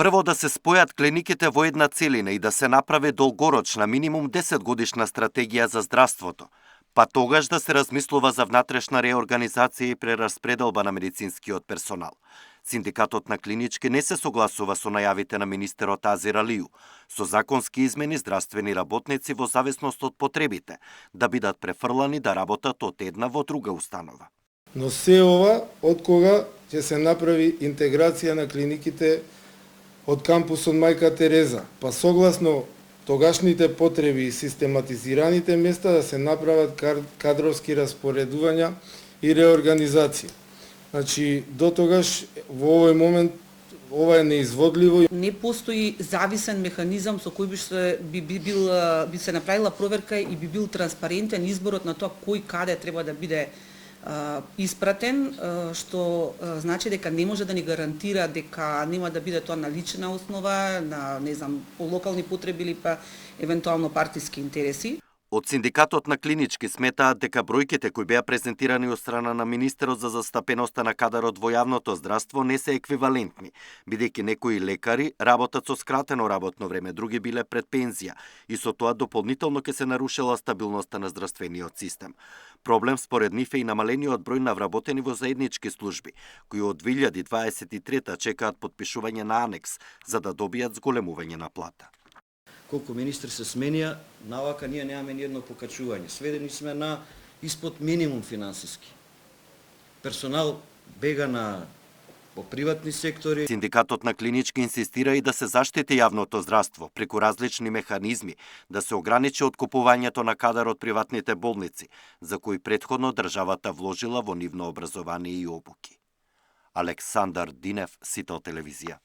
Прво да се спојат клиниките во една целина и да се направи долгорочна, минимум 10 годишна стратегија за здравството, па тогаш да се размислува за внатрешна реорганизација и прераспределба на медицинскиот персонал. Синдикатот на клинички не се согласува со најавите на министерот Азир Алију, со законски измени здравствени работници во зависност од потребите, да бидат префрлани да работат од една во друга установа. Но се ова од кога ќе се направи интеграција на клиниките од кампусот Мајка Тереза, па согласно тогашните потреби и систематизираните места да се направат кадровски распоредувања и реорганизација. Значи, до тогаш во овој момент ова е неизводливо. Не постои зависен механизам со кој би се направила проверка и би бил транспарентен изборот на тоа кој каде треба да биде испратен, што значи дека не може да ни гарантира дека нема да биде тоа на лична основа, на локални потреби или па евентуално партиски интереси. Од синдикатот на клинички сметаат дека бројките кои беа презентирани од страна на министерот за застапеноста на кадарот во јавното здравство не се еквивалентни, бидејќи некои лекари работат со скратено работно време, други биле пред пензија и со тоа дополнително ќе се нарушила стабилноста на здравствениот систем. Проблем според нив е и намалениот број на вработени во заеднички служби, кои од 2023 чекаат подпишување на анекс за да добијат зголемување на плата. Колку министри се сменија, навака ние немаме ни едно покачување. Сведени сме на испод минимум финансиски. Персонал бега по приватни сектори. Синдикатот на клинички инсистира и да се заштити јавното здравство преку различни механизми, да се ограничи откупувањето на кадар од приватните болници, за кои претходно државата вложила во нивно образование и обуки. Александар Динев, Сител телевизија.